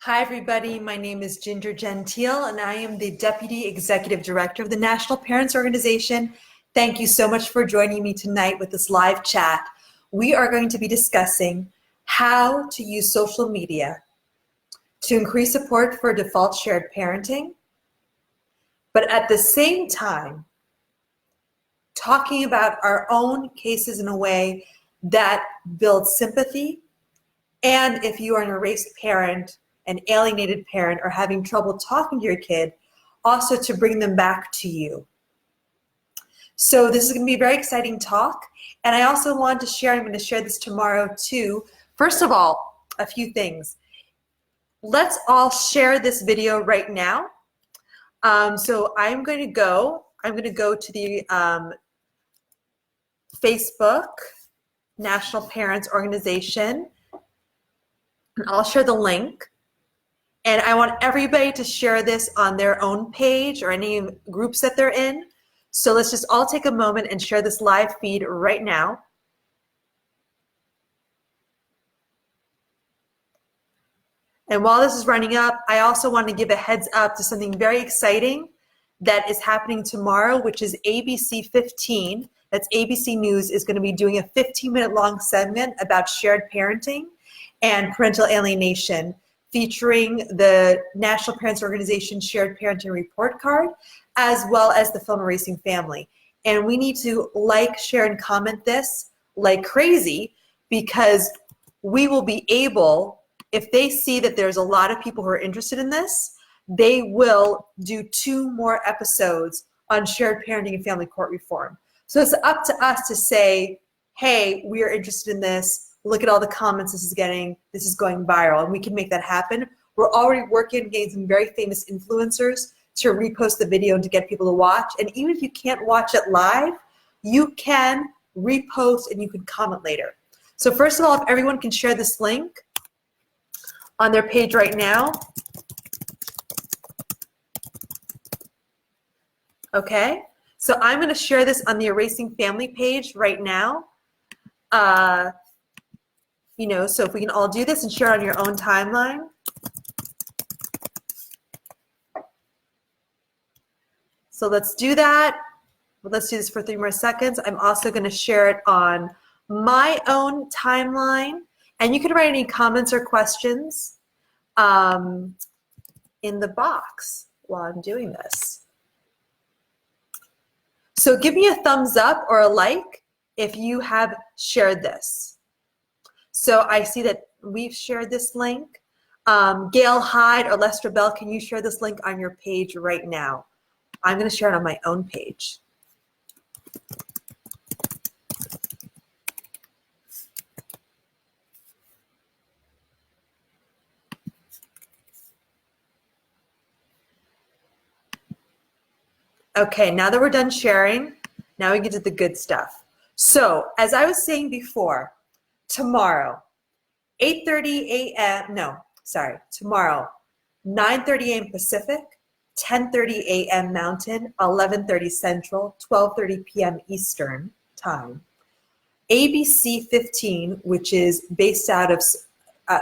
Hi, everybody. My name is Ginger Gentile, and I am the Deputy Executive Director of the National Parents Organization. Thank you so much for joining me tonight with this live chat. We are going to be discussing how to use social media to increase support for default shared parenting, but at the same time, talking about our own cases in a way that builds sympathy. And if you are an erased parent, an alienated parent, or having trouble talking to your kid, also to bring them back to you. So this is going to be a very exciting talk. And I also want to share, I'm going to share this tomorrow too. First of all, a few things. Let's all share this video right now. So I'm going to go to the Facebook National Parents Organization, and I'll share the link. And I want everybody to share this on their own page or any groups that they're in. So let's just all take a moment and share this live feed right now. And while this is running up, I also want to give a heads up to something very exciting that is happening tomorrow, which is ABC 15. That's ABC News is going to be doing a 15-minute long segment about shared parenting and parental alienation, featuring the National Parents Organization Shared Parenting Report Card, as well as the film Erasing Family. And we need to like, share, and comment this like crazy, because we will be able, if they see that there's a lot of people who are interested in this, they will do 2 more episodes on shared parenting and family court reform. So it's up to us to say, hey, we are interested in this. Look at all the comments this is getting. This is going viral, and we can make that happen. We're already working, getting some very famous influencers to repost the video and to get people to watch. And even if you can't watch it live, you can repost and you can comment later. So first of all, if everyone can share this link on their page right now. Okay, so I'm going to share this on the Erasing Family page right now. So if we can all do this and share on your own timeline. So let's do that. Let's do this for 3 more seconds. I'm also going to share it on my own timeline. And you can write any comments or questions in the box while I'm doing this. So give me a thumbs up or a like if you have shared this. So I see that we've shared this link. Gail Hyde or Lester Bell, can you share this link on your page right now? I'm going to share it on my own page. Okay, now that we're done sharing, now we get to the good stuff. So as I was saying before, tomorrow, 9:30 a.m. Pacific, 10:30 a.m. Mountain, 11:30 Central, 12:30 p.m. Eastern Time. ABC 15, which is based out of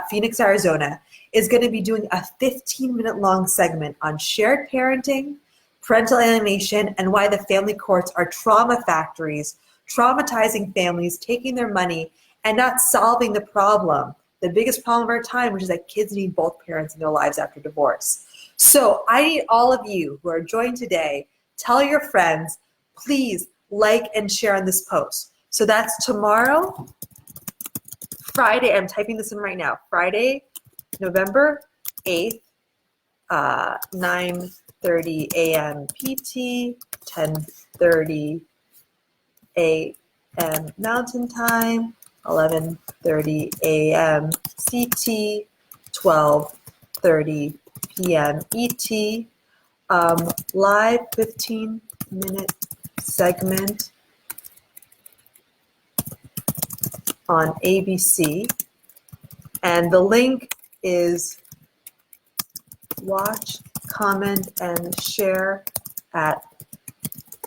Phoenix, Arizona, is going to be doing a 15-minute long segment on shared parenting, parental alienation, and why the family courts are trauma factories, traumatizing families, taking their money, and not solving the problem, the biggest problem of our time, which is that kids need both parents in their lives after divorce. So I need all of you who are joined today, tell your friends, please like and share on this post. So that's tomorrow, Friday, I'm typing this in right now, Friday, November 8th, 9:30 a.m. PT, 10:30 a.m. Mountain Time, 11:30 a.m. CT, 12:30 p.m. ET, live 15-minute segment on ABC, and the link is watch, comment, and share at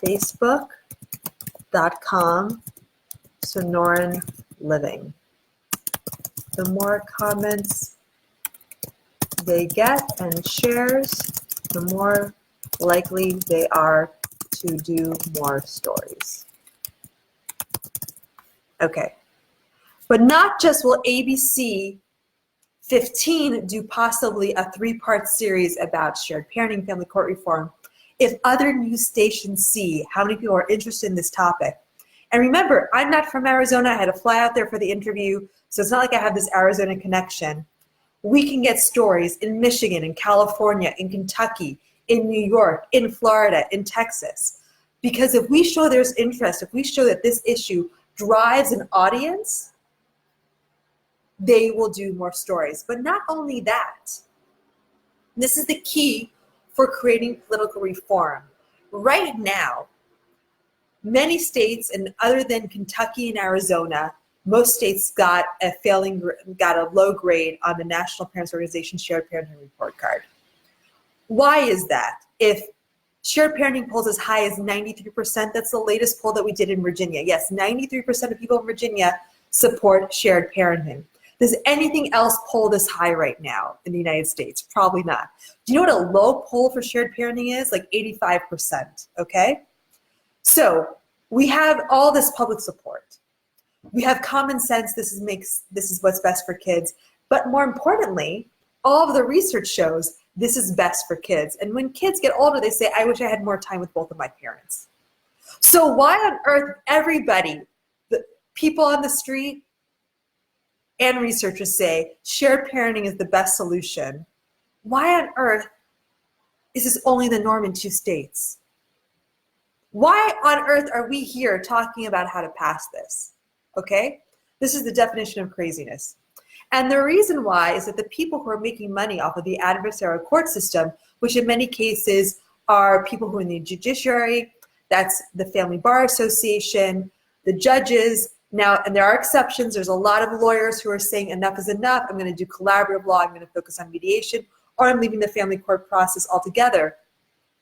facebook.com/Sonoran Living. The more comments, they get and shares, the more likely they are to do more stories. Okay, but not just will ABC 15 do possibly a 3-part series about shared parenting, family court reform, if other news stations see how many people are interested in this topic. And remember, I'm not from Arizona. I had to fly out there for the interview, so it's not like I have this Arizona connection. We can get stories in Michigan, in California, in Kentucky, in New York, in Florida, in Texas. Because if we show there's interest, if we show that this issue drives an audience, they will do more stories. But not only that, this is the key for creating political reform. Right now, many states, and other than Kentucky and Arizona, most states got a low grade on the National Parents Organization Shared Parenting Report Card. Why is that? If shared parenting polls as high as 93%, that's the latest poll that we did in Virginia. Yes, 93% of people in Virginia support shared parenting. Does anything else poll this high right now in the United States? Probably not. Do you know what a low poll for shared parenting is? Like 85%, okay? So we have all this public support. We have common sense, this is what's best for kids. But more importantly, all of the research shows this is best for kids. And when kids get older, they say, I wish I had more time with both of my parents. So why on earth everybody, the people on the street and researchers say shared parenting is the best solution? Why on earth is this only the norm in 2 states? Why on earth are we here talking about how to pass this? Okay? This is the definition of craziness. And the reason why is that the people who are making money off of the adversarial court system, which in many cases are people who are in the judiciary, that's the Family Bar Association, the judges. Now, and there are exceptions. There's a lot of lawyers who are saying enough is enough. I'm going to do collaborative law. I'm going to focus on mediation, or I'm leaving the family court process altogether.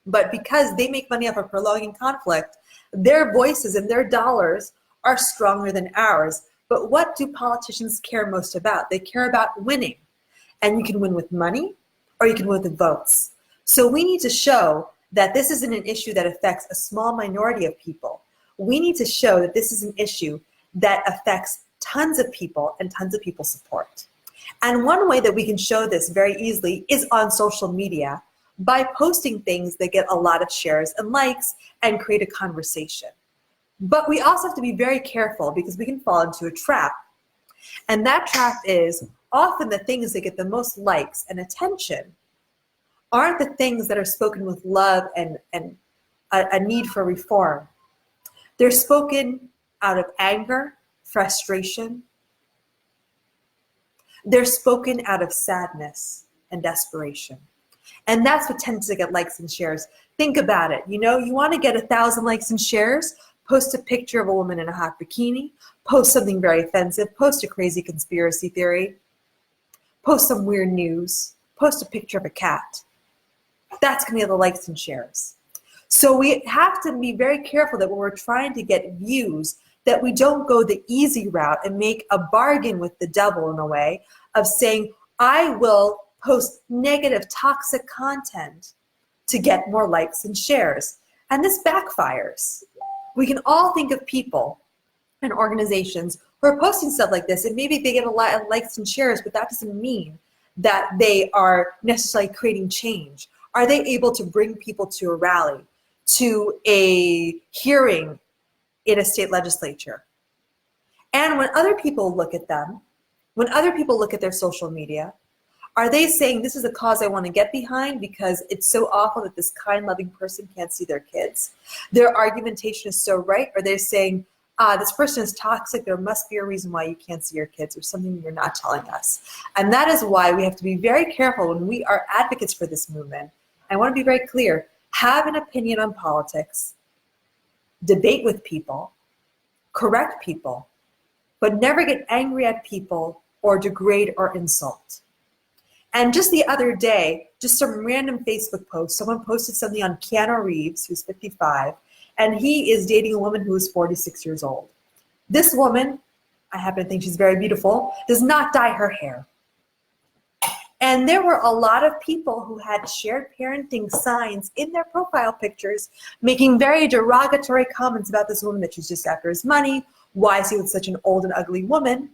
But because they make money off of prolonging conflict, their voices and their dollars are stronger than ours. But what do politicians care most about? They care about winning. And you can win with money, or you can win with votes. So we need to show that this isn't an issue that affects a small minority of people. We need to show that this is an issue that affects tons of people and tons of people support. And one way that we can show this very easily is on social media by posting things that get a lot of shares and likes and create a conversation. But we also have to be very careful because we can fall into a trap. And that trap is often the things that get the most likes and attention aren't the things that are spoken with love and a need for reform. They're spoken out of anger, frustration. They're spoken out of sadness and desperation. And that's what tends to get likes and shares. Think about it. You want to get 1,000 likes and shares, post a picture of a woman in a hot bikini, post something very offensive, post a crazy conspiracy theory, post some weird news, post a picture of a cat. That's going to get the likes and shares. So we have to be very careful that when we're trying to get views, that we don't go the easy route and make a bargain with the devil in a way of saying, I will post negative, toxic content to get more likes and shares. And this backfires. We can all think of people and organizations who are posting stuff like this, and maybe they get a lot of likes and shares, but that doesn't mean that they are necessarily creating change. Are they able to bring people to a rally, to a hearing in a state legislature? And when other people look at them, when other people look at their social media, are they saying this is a cause I want to get behind because it's so awful that this kind, loving person can't see their kids? Their argumentation is so right. Or they're saying, this person is toxic. There must be a reason why you can't see your kids or something you're not telling us. And that is why we have to be very careful when we are advocates for this movement. I want to be very clear. Have an opinion on politics, debate with people, correct people, but never get angry at people or degrade or insult. And just the other day, just some random Facebook post, someone posted something on Keanu Reeves, who's 55, and he is dating a woman who is 46 years old. This woman, I happen to think she's very beautiful, does not dye her hair. And there were a lot of people who had shared parenting signs in their profile pictures, making very derogatory comments about this woman, that she's just after his money. Why is he with such an old and ugly woman?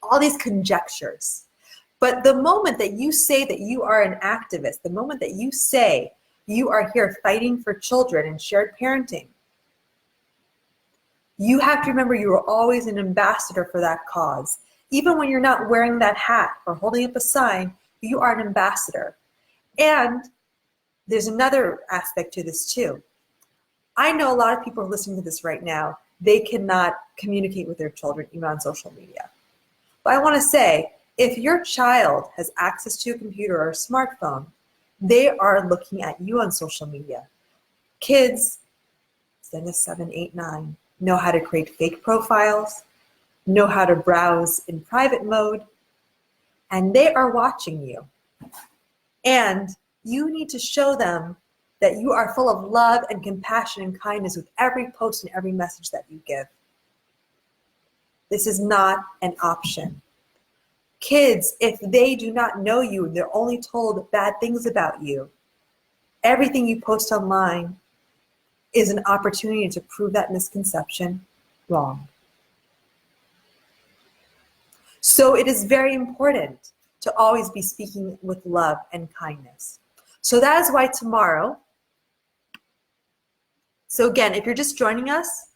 All these conjectures. But the moment that you say that you are an activist, the moment that you say you are here fighting for children and shared parenting, you have to remember you are always an ambassador for that cause. Even when you're not wearing that hat or holding up a sign, you are an ambassador. And there's another aspect to this too. I know a lot of people are listening to this right now. They cannot communicate with their children even on social media. But I want to say, if your child has access to a computer or a smartphone, they are looking at you on social media. Kids, 7, 8, 9, know how to create fake profiles, know how to browse in private mode, and they are watching you. And you need to show them that you are full of love and compassion and kindness with every post and every message that you give. This is not an option. Kids, if they do not know you, they're only told bad things about you, everything you post online is an opportunity to prove that misconception wrong. So it is very important to always be speaking with love and kindness. So that is why tomorrow, so again, if you're just joining us,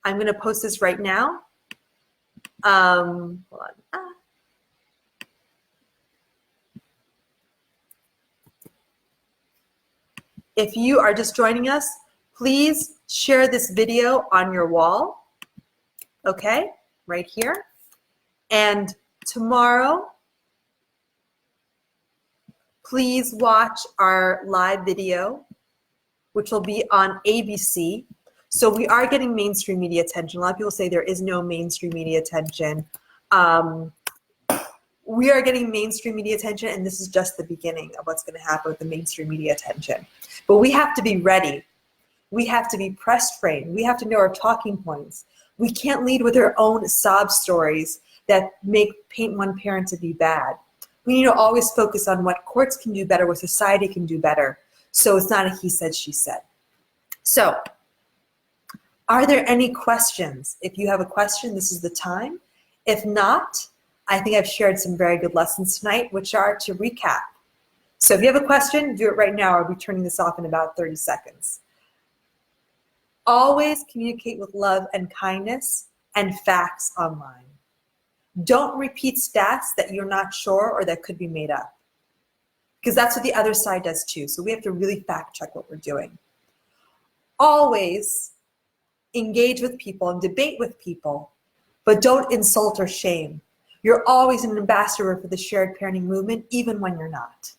I'm going to post this right now. Hold on. If you are just joining us, please share this video on your wall, okay, right here. And tomorrow, please watch our live video, which will be on ABC. So we are getting mainstream media attention. A lot of people say there is no mainstream media attention. We are getting mainstream media attention, and this is just the beginning of what's going to happen with the mainstream media attention. But we have to be ready. We have to be press trained. We have to know our talking points. We can't lead with our own sob stories that paint one parent to be bad. We need to always focus on what courts can do better, what society can do better. So it's not a he said, she said. So, are there any questions? If you have a question, this is the time. If not, I think I've shared some very good lessons tonight, which are to recap. So if you have a question, do it right now. I'll be turning this off in about 30 seconds. Always communicate with love and kindness and facts online. Don't repeat stats that you're not sure or that could be made up, because that's what the other side does too. So we have to really fact check what we're doing. Always engage with people and debate with people, but don't insult or shame. You're always an ambassador for the shared parenting movement, even when you're not.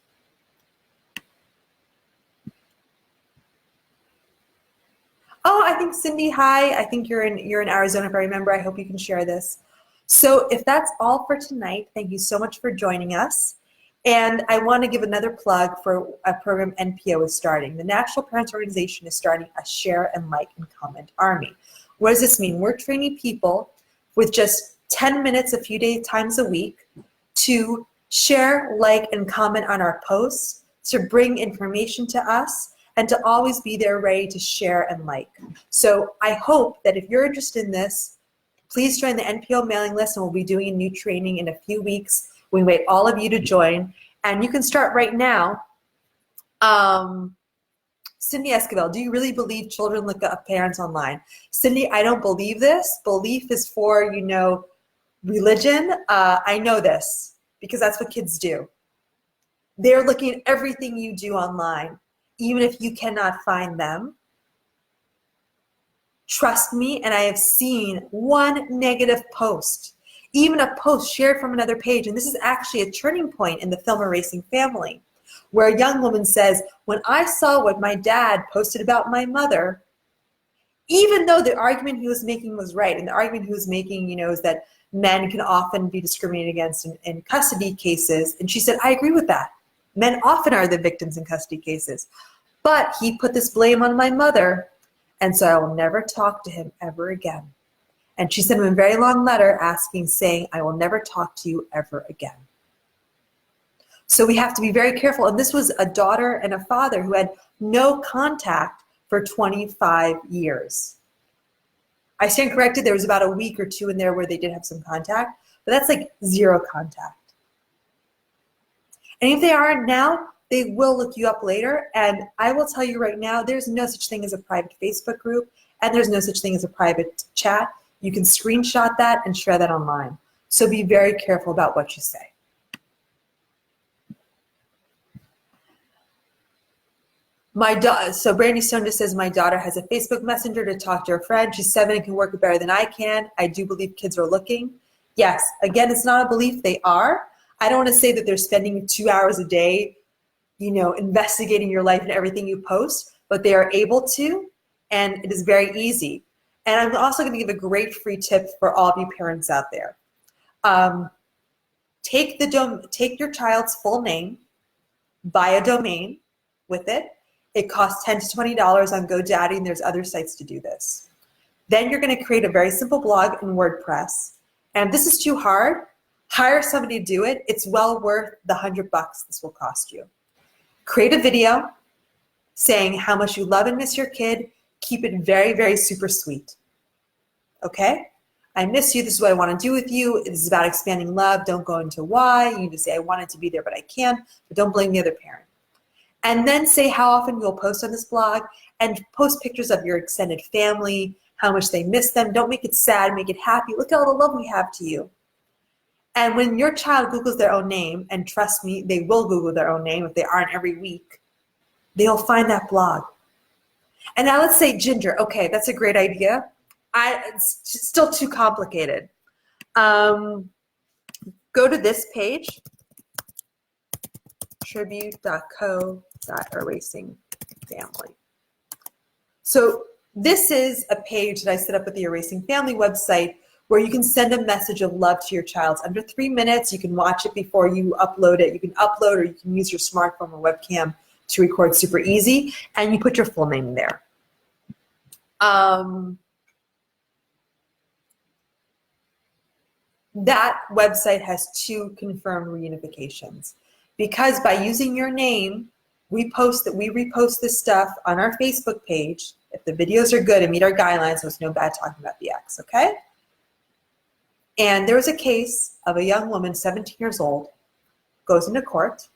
Oh, I think Cindy, hi. I think you're in Arizona, if I remember. I hope you can share this. So if that's all for tonight, thank you so much for joining us. And I want to give another plug for a program NPO is starting. The National Parents Organization is starting a share and like and comment army. What does this mean? We're training people with just 10 minutes a few times a week to share, like, and comment on our posts, to bring information to us, and to always be there ready to share and like. So I hope that if you're interested in this, please join the NPO mailing list, and we'll be doing a new training in a few weeks. We invite all of you to join, and you can start right now. Cindy Esquivel, do you really believe children look up parents online? Cindy, I don't believe this. Belief is for, religion. I know this because that's what kids do. They're looking at everything you do online, even if you cannot find them. Trust me, and I have seen one negative post, even a post shared from another page, and this is actually a turning point in the film Erasing Family, where a young woman says, when I saw what my dad posted about my mother, even though the argument he was making was right, and the argument he was making, is that men can often be discriminated against in custody cases, and she said, I agree with that. Men often are the victims in custody cases. But he put this blame on my mother, and so I will never talk to him ever again. And she sent him a very long letter saying, I will never talk to you ever again. So we have to be very careful. And this was a daughter and a father who had no contact for 25 years. I stand corrected, there was about a week or two in there where they did have some contact, but that's like zero contact. And if they aren't now, they will look you up later. And I will tell you right now, there's no such thing as a private Facebook group, and there's no such thing as a private chat. You can screenshot that and share that online. So be very careful about what you say. So Brandy Stone just says, my daughter has a Facebook Messenger to talk to her friend. She's 7 and can work it better than I can. I do believe kids are looking. Yes, again, it's not a belief, they are. I don't want to say that they're spending 2 hours a day, investigating your life and everything you post, but they are able to, and it is very easy. And I'm also going to give a great free tip for all of you parents out there. Take your child's full name, buy a domain with it. It costs $10 to $20 on GoDaddy, and there's other sites to do this. Then you're going to create a very simple blog in WordPress. And if this is too hard, hire somebody to do it. It's well worth the $100 this will cost you. Create a video saying how much you love and miss your kid. Keep it very, very super sweet. Okay? I miss you. This is what I want to do with you. This is about expanding love. Don't go into why. You need to say, I wanted to be there, but I can't. But don't blame the other parent. And then say how often you'll post on this blog, and post pictures of your extended family, how much they miss them. Don't make it sad, make it happy. Look at all the love we have to you. And when your child Googles their own name, and trust me, they will Google their own name if they aren't every week, they'll find that blog. And now let's say Ginger. Okay, that's a great idea. It's still too complicated. Go to this page, tribute.co.erasingfamily. So this is a page that I set up with the Erasing Family website where you can send a message of love to your child. It's under 3 minutes. You can watch it before you upload it. You can upload, or you can use your smartphone or webcam to record super easy, and you put your full name there. That website has 2 confirmed reunifications. Because by using your name, we repost this stuff on our Facebook page. If the videos are good and meet our guidelines, so it's no bad talking about the ex, okay? And there was a case of a young woman, 17 years old, goes into court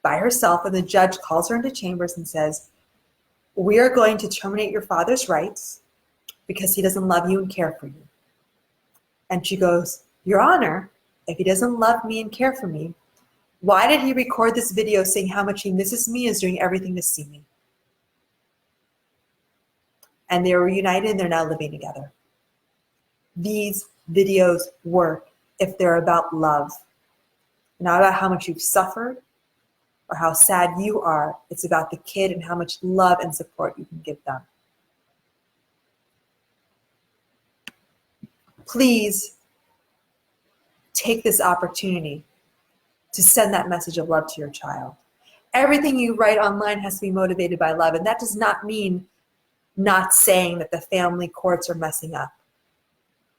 by herself, and the judge calls her into chambers and says, we are going to terminate your father's rights because he doesn't love you and care for you. And she goes, Your Honor, if he doesn't love me and care for me, why did he record this video saying how much he misses me and is doing everything to see me? And they were reunited, and they're now living together. These videos work if they're about love, not about how much you've suffered or how sad you are. It's about the kid and how much love and support you can give them. Please take this opportunity to send that message of love to your child. Everything you write online has to be motivated by love, and that does not mean not saying that the family courts are messing up,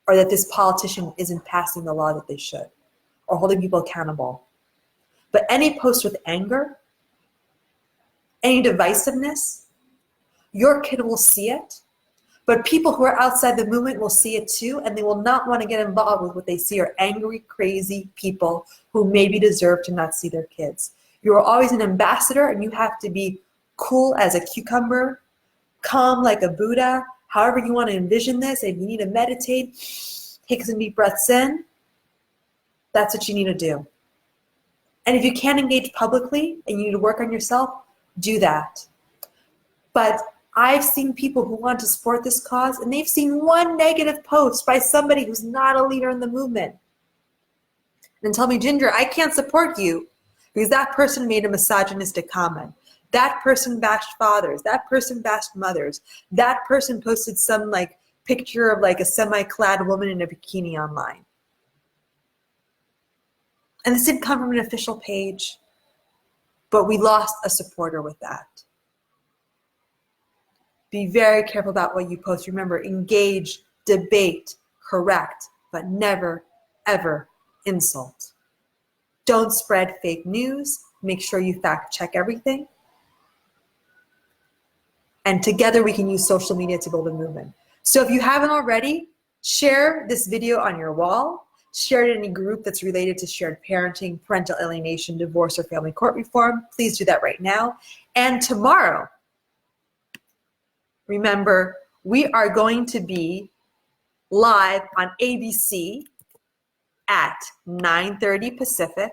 or that this politician isn't passing the law that they should, or holding people accountable. But any post with anger, any divisiveness, your kid will see it, but people who are outside the movement will see it too, and they will not want to get involved with what they see are angry, crazy people who maybe deserve to not see their kids. You are always an ambassador, and you have to be cool as a cucumber, calm like a Buddha, however you want to envision this. If you need to meditate, take some deep breaths in, that's what you need to do. And if you can't engage publicly and you need to work on yourself, do that. But I've seen people who want to support this cause, and they've seen one negative post by somebody who's not a leader in the movement, and tell me, Ginger, I can't support you because that person made a misogynistic comment. That person bashed fathers. That person bashed mothers. That person posted some picture of a semi-clad woman in a bikini online. And this didn't come from an official page, but we lost a supporter with that. Be very careful about what you post. Remember, engage, debate, correct, but never, ever insult. Don't spread fake news. Make sure you fact check everything. And together we can use social media to build a movement. So if you haven't already, share this video on your wall. Share it in any group that's related to shared parenting, parental alienation, divorce, or family court reform. Please do that right now. And tomorrow, remember, we are going to be live on ABC at 9:30 Pacific,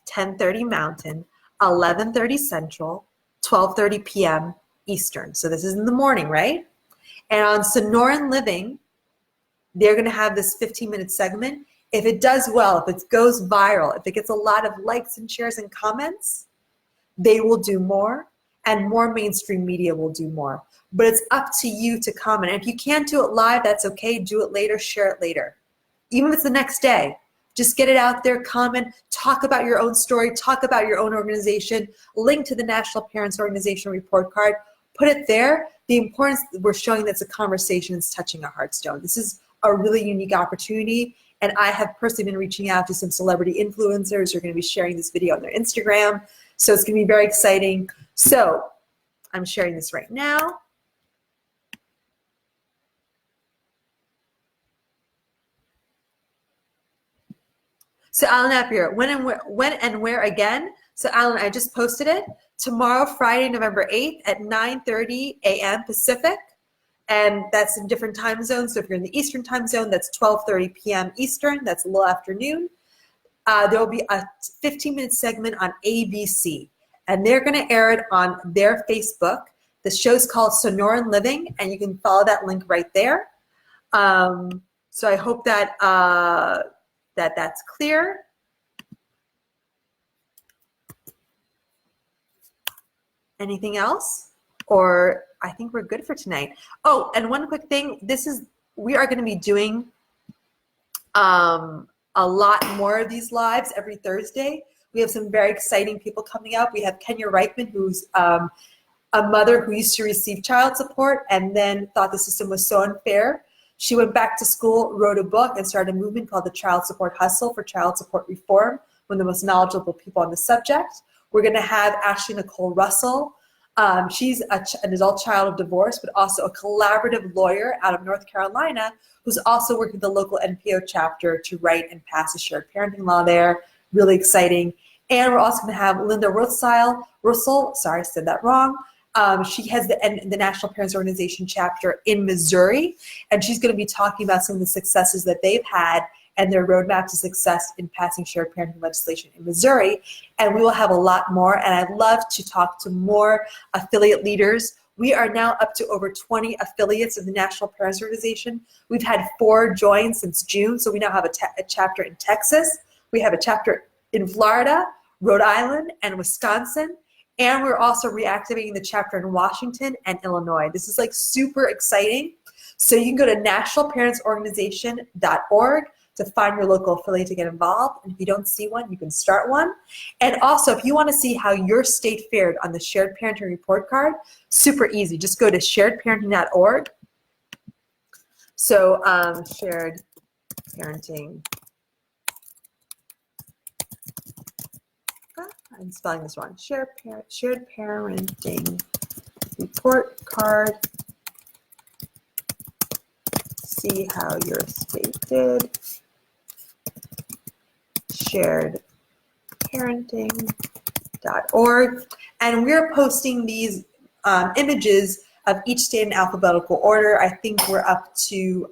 10:30 Mountain, 11:30 Central, 12:30 p.m. Eastern. So this is in the morning, right? And on Sonoran Living, they're going to have this 15-minute segment. If it does well, if it goes viral, if it gets a lot of likes and shares and comments, they will do more, and more mainstream media will do more. But it's up to you to comment. And if you can't do it live, that's okay. Do it later, share it later. Even if it's the next day, just get it out there, comment, talk about your own story, talk about your own organization, link to the National Parents Organization report card, put it there. The importance we're showing that's a conversation is touching a heartstone. This is a really unique opportunity. And I have personally been reaching out to some celebrity influencers who are going to be sharing this video on their Instagram. So it's going to be very exciting. So I'm sharing this right now. So Alan Napier, when and where again? So Alan, I just posted it. Tomorrow, Friday, November 8th at 9:30 a.m. Pacific. And that's in different time zones. So if you're in the Eastern time zone, that's 12:30 p.m. Eastern. That's a little afternoon. There will be a 15-minute segment on ABC. And they're going to air it on their Facebook. The show's called Sonoran Living, and you can follow that link right there. So I hope that that's clear. Anything else? Or I think we're good for tonight. Oh, and one quick thing. We are going to be doing a lot more of these lives every Thursday. We have some very exciting people coming up. We have Kenya Reichman, who's a mother who used to receive child support and then thought the system was so unfair. She went back to school, wrote a book, and started a movement called the Child Support Hustle for Child Support Reform, one of the most knowledgeable people on the subject. We're going to have Ashley Nicole Russell. She's an adult child of divorce, but also a collaborative lawyer out of North Carolina who's also working with the local NPO chapter to write and pass a shared parenting law there. Really exciting. And we're also going to have Linda Russell, sorry, I said that wrong. She has the National Parents Organization chapter in Missouri, and she's going to be talking about some of the successes that they've had and their roadmap to success in passing shared parenting legislation in Missouri. And we will have a lot more, and I'd love to talk to more affiliate leaders. We are now up to over 20 affiliates of the National Parents Organization. We've had 4 join since June, so we now have a chapter in Texas. We have a chapter in Florida, Rhode Island, and Wisconsin. And we're also reactivating the chapter in Washington and Illinois. This is like super exciting. So you can go to nationalparentsorganization.org to find your local affiliate to get involved. And if you don't see one, you can start one. And also, if you want to see how your state fared on the Shared Parenting Report Card, super easy. Just go to sharedparenting.org. So shared parenting. I'm spelling this wrong. Shared parenting report card. See how your state did. Sharedparenting.org. And we're posting these images of each state in alphabetical order. I think we're up to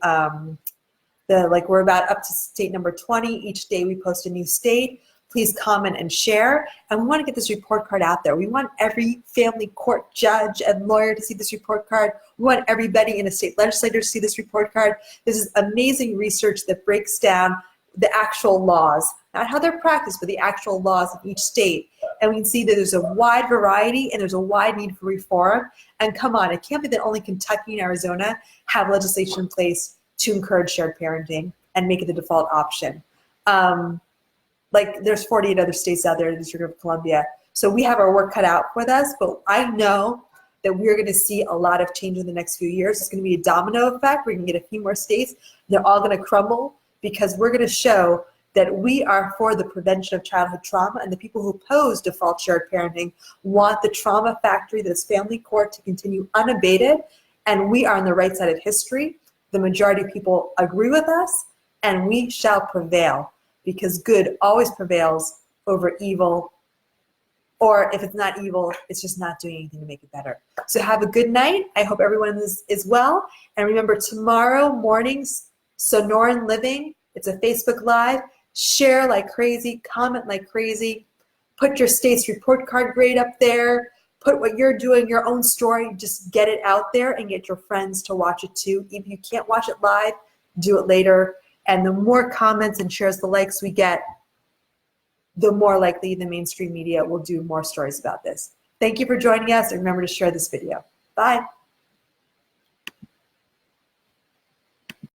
we're about up to state number 20. Each day we post a new state. Please comment and share. And we want to get this report card out there. We want every family court judge and lawyer to see this report card. We want everybody in a state legislature to see this report card. This is amazing research that breaks down the actual laws, not how they're practiced, but the actual laws of each state. And we can see that there's a wide variety and there's a wide need for reform. And come on, it can't be that only Kentucky and Arizona have legislation in place to encourage shared parenting and make it the default option. There's 48 other states out there in the District of Columbia. So we have our work cut out for us, but I know that we're going to see a lot of change in the next few years. It's going to be a domino effect. We're going to get a few more states. They're all going to crumble because we're going to show that we are for the prevention of childhood trauma, and the people who oppose default shared parenting want the trauma factory that is family court to continue unabated, and we are on the right side of history. The majority of people agree with us, and we shall prevail, because good always prevails over evil, or if it's not evil, it's just not doing anything to make it better. So have a good night. I hope everyone is well. And remember, tomorrow morning's Sonoran Living, it's a Facebook Live. Share like crazy, comment like crazy, put your state's report card grade up there, put what you're doing, your own story, just get it out there and get your friends to watch it too. If you can't watch it live, do it later. And the more comments and shares, the likes we get, the more likely the mainstream media will do more stories about this. Thank you for joining us, and remember to share this video. Bye.